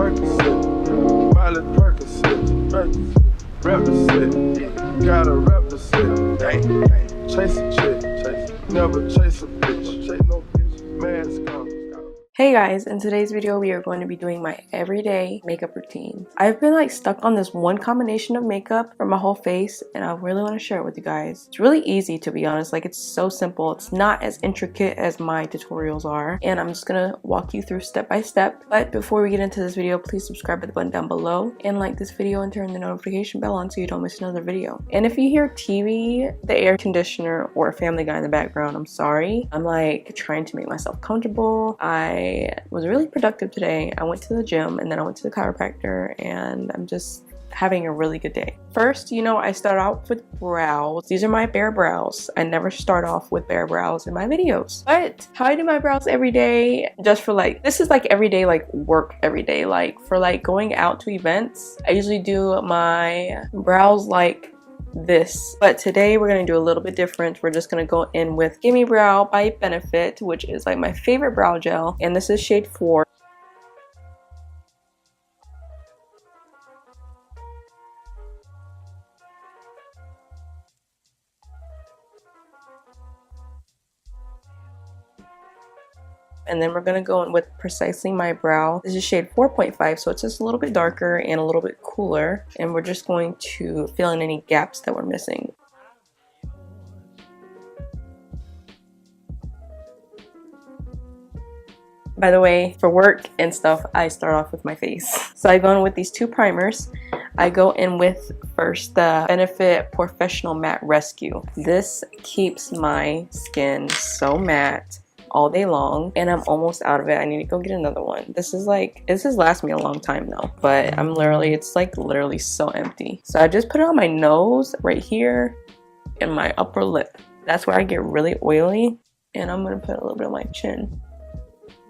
Percocet, Miley Percocet, represent, gotta represent, chase a chick, never chase a bitch, chase no bitch, mask on. Hey guys, in today's video we are going to be doing my everyday makeup routine. I've been like stuck on this one combination of makeup for my whole face and I really want to share it with you guys. It's really easy, to be honest, like it's so simple. It's not as intricate as my tutorials are and I'm just gonna walk you through step by step. But before we get into this video, please subscribe at the button down below and like this video and turn the notification bell on so you don't miss another video. And if you hear TV, the air conditioner, or a Family Guy in the background, I'm sorry. I'm like trying to make myself comfortable. I was really productive today. I went to the gym and then I went to the chiropractor and I'm just having a really good day. First, you know, I start out with brows. These are my bare brows. I never start off with bare brows in my videos. But how I do my brows every day, just for like, this is like everyday, like work every day. Like for like going out to events, I usually do my brows like this, but today we're going to do a little bit different. We're just going to go in with Gimme Brow by Benefit, which is like my favorite brow gel, and this is shade 4. And then we're going to go in with Precisely My Brow. This is shade 4.5, so it's just a little bit darker and a little bit cooler. And we're just going to fill in any gaps that we're missing. By the way, for work and stuff, I start off with my face. So I go in with these two primers. I go in with first the Benefit Professional Matte Rescue. This keeps my skin so matte all day long and I'm almost out of it. I need to go get another one. This has lasted me a long time though, but it's like literally so empty. So I just put it on my nose right here and my upper lip. That's where I get really oily, and I'm gonna put a little bit on my chin.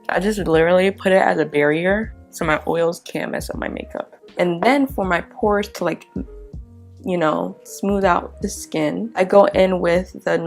I just literally put it as a barrier so my oils can't mess up my makeup. And then for my pores to like, you know, smooth out the skin, I go in with the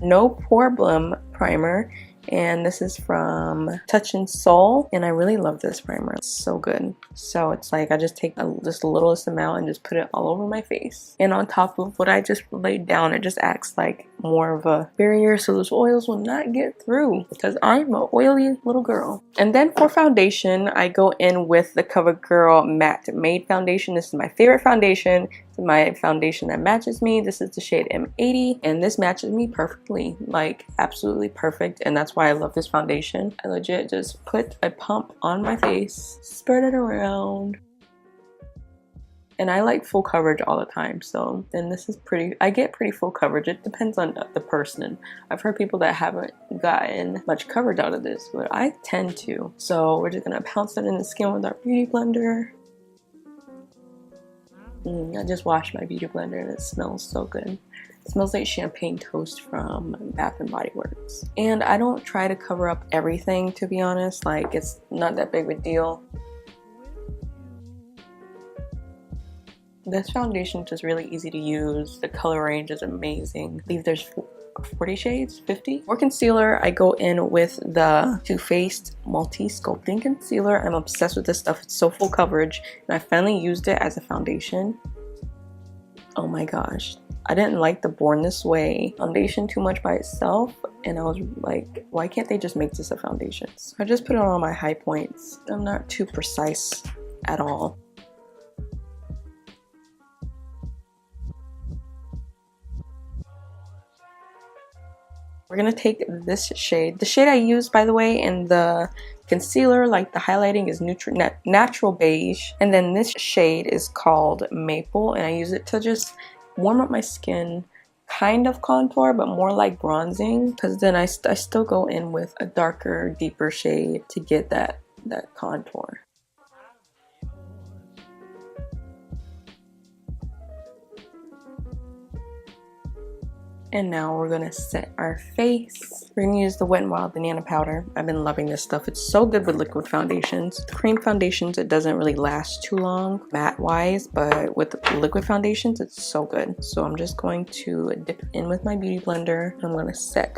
No Problem primer, and this is from Touch and Soul, and I really love this primer. It's so good. So it's like I just take just the littlest amount and just put it all over my face, and on top of what I just laid down, it just acts like more of a barrier so those oils will not get through, because I'm an oily little girl. And then for foundation, I go in with the CoverGirl Matte Made Foundation. This is my favorite foundation. It's my foundation that matches me. This is the shade M80, and this matches me perfectly, like absolutely perfect, and that's why I love this foundation. I legit just put a pump on my face, spread it around, and I like full coverage all the time. So then this is I get pretty full coverage. It depends on the person. I've heard people that haven't gotten much coverage out of this, but I tend to. So we're just gonna pounce that in the skin with our beauty blender. I just washed my beauty blender and it smells so good. It smells like champagne toast from Bath and Body Works. And I don't try to cover up everything, to be honest. Like, it's not that big of a deal. This foundation is just really easy to use. The color range is amazing. I believe there's 40 shades, 50. For concealer, I go in with the Too Faced Multi-Sculpting Concealer. I'm obsessed with this stuff. It's so full coverage, and I finally used it as a foundation. Oh my gosh. I didn't like the Born This Way foundation too much by itself, and I was like, why can't they just make this a foundation? So I just put it on my high points. I'm not too precise at all. We're gonna take this shade. The shade I used, by the way, in the concealer, like the highlighting, is Natural Beige. And then this shade is called Maple, and I use it to just warm up my skin, kind of contour, but more like bronzing. Because then I still go in with a darker, deeper shade to get that contour. And now we're gonna set our face. We're gonna use the Wet n Wild Banana Powder. I've been loving this stuff. It's so good with liquid foundations. Cream foundations, it doesn't really last too long matte wise, but with liquid foundations, it's so good. So I'm just going to dip in with my beauty blender and I'm gonna set.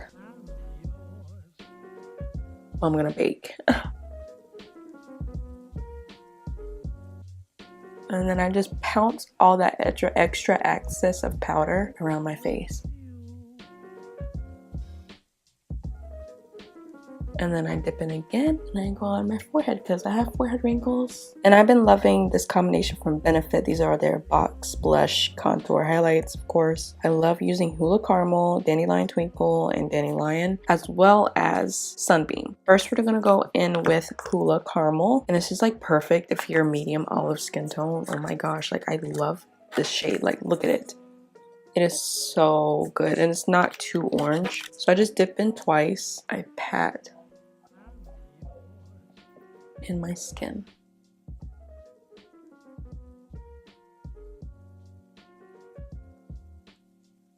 I'm gonna bake. And then I just pounce all that extra excess of powder around my face. And then I dip in again and I go on my forehead because I have forehead wrinkles. And I've been loving this combination from Benefit. These are their box blush contour highlights, of course. I love using Heeeey Caramel, Dandelion Twinkle, and Dandelion, as well as Sunbeam. First, we're gonna go in with Heeeey Caramel. And this is like perfect if you're medium olive skin tone. Oh my gosh, like I love this shade. Like, look at it. It is so good and it's not too orange. So I just dip in twice. I pat in my skin.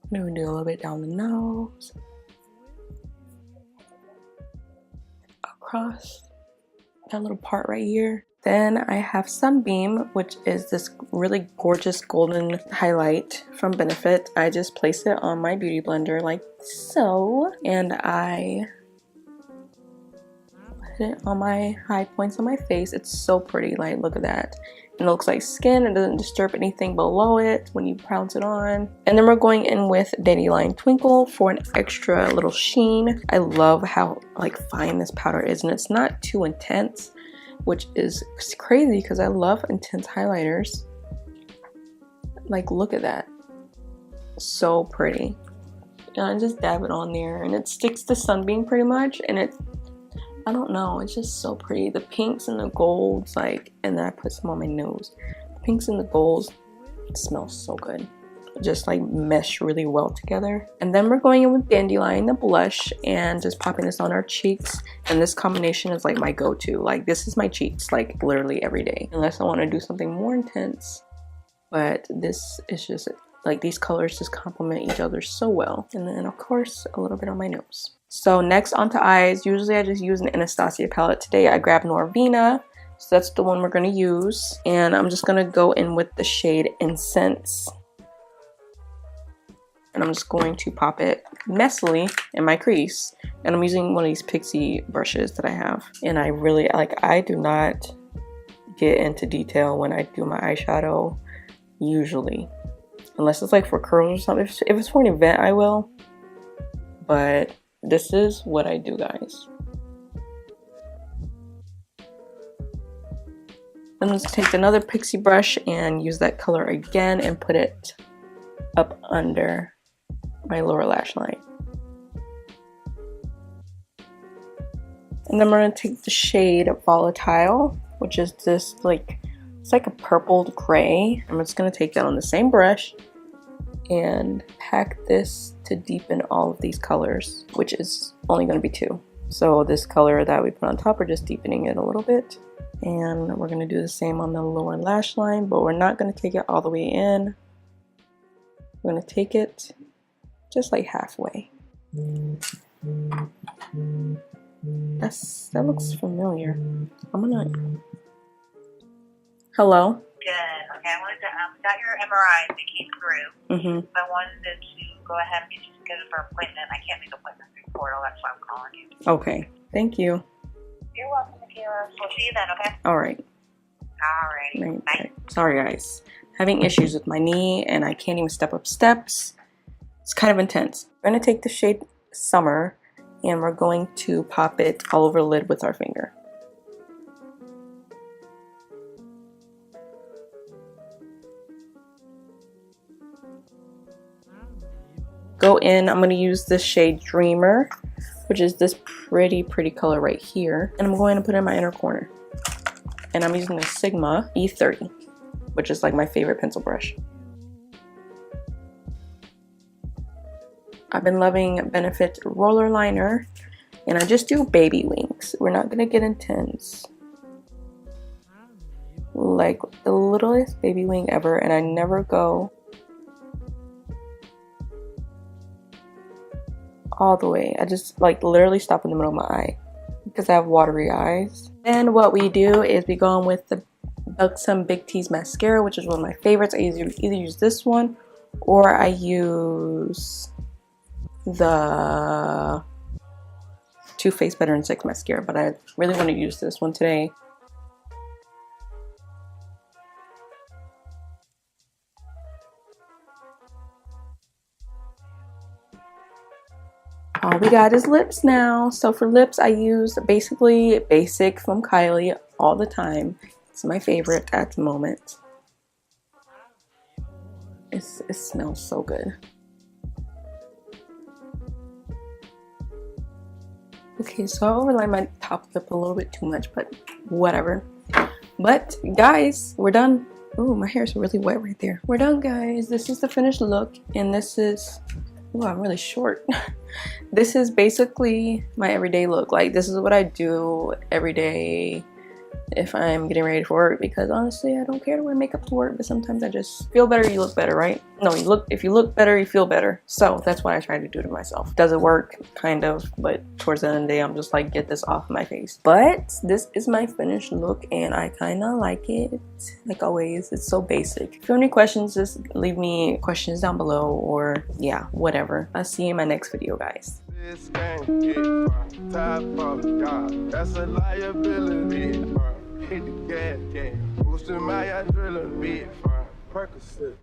I'm gonna do a little bit down the nose, across that little part right here. Then I have Sunbeam, which is this really gorgeous golden highlight from Benefit. I just place it on my beauty blender like so, and I it on my high points on my face. It's so pretty. Like, look at that. It looks like skin. It doesn't disturb anything below it when you pounce it on. And then we're going in with Dandelion Twinkle for an extra little sheen. I love how like fine this powder is, and it's not too intense, which is crazy because I love intense highlighters. Like, look at that. So pretty. And I just dab it on there and it sticks to Sunbeam pretty much, and it, I don't know, it's just so pretty. The pinks and the golds, like, and then I put some on my nose. The pinks and the golds smell so good. Just like mesh really well together. And then we're going in with Dandelion, the blush, and just popping this on our cheeks. And this combination is like my go-to. Like, this is my cheeks like literally every day, unless I want to do something more intense. But this is just like, these colors just complement each other so well. And then of course a little bit on my nose. So next onto eyes, usually I just use an Anastasia palette. Today I grabbed Norvina, so that's the one we're going to use. And I'm just going to go in with the shade Incense. And I'm just going to pop it messily in my crease. And I'm using one of these pixie brushes that I have. And I really, like, I do not get into detail when I do my eyeshadow, usually. Unless it's like for curls or something. If it's for an event, I will. But this is what I do, guys. And let's take another pixie brush and use that color again and put it up under my lower lash line. And then we're going to take the shade Volatile, which is this like, it's like a purpled gray. I'm just going to take that on the same brush and pack this to deepen all of these colors, which is only going to be 2. So this color that we put on top, we're just deepening it a little bit. And we're going to do the same on the lower lash line, but we're not going to take it all the way in. We're going to take it just like halfway. That looks familiar. I'm gonna... Hello? Good. Okay, I wanted to, got your MRI that came through. I wanted to go ahead and get you scheduled for an appointment. I can't make appointments through the portal, that's why I'm calling you. Okay, thank you. You're welcome, Micaylah. We'll see you then, okay? Alright. Alrighty. Bye. Sorry, guys. Having issues with my knee and I can't even step up steps. It's kind of intense. We're going to take the shade Summer and we're going to pop it all over the lid with our finger. Go in, I'm going to use this shade Dreamer, which is this pretty color right here. And I'm going to put it in my inner corner. And I'm using the Sigma E30, which is like my favorite pencil brush. I've been loving Benefit Roller Liner, and I just do baby wings. We're not gonna get intense. Like the littlest baby wing ever, and I never go all the way. I just like literally stop in the middle of my eye because I have watery eyes. And what we do is we go in with the Buxom Big T's mascara, which is one of my favorites. I either use this one or I use the Too Faced Better in Sex mascara, but I really want to use this one today. All we got is lips now. So for lips, I use basically basic from Micaylah all the time. It's my favorite at the moment. It smells so good. Okay, so I overlined my top lip a little bit too much, but whatever. But guys, we're done. Oh, my hair is really wet right there. We're done, guys. This is the finished look, and this is, oh, I'm really short. This is basically my everyday look. Like, this is what I do every day if I'm getting ready for work, because honestly I don't care to wear makeup to work, but sometimes I just feel better, you look better, right? No, if you look better, you feel better. So that's what I try to do to myself. Does it work? Kind of, but towards the end of the day I'm just like, get this off my face. But this is my finished look and I kind of like it. Like always, it's so basic. If you have any questions, just leave me questions down below, or yeah, whatever. I'll see you in my next video, guys. This game get fine. Top off, y'all. That's a liability. Hit the gas, boosting my adrenaline, be fine. Percocet.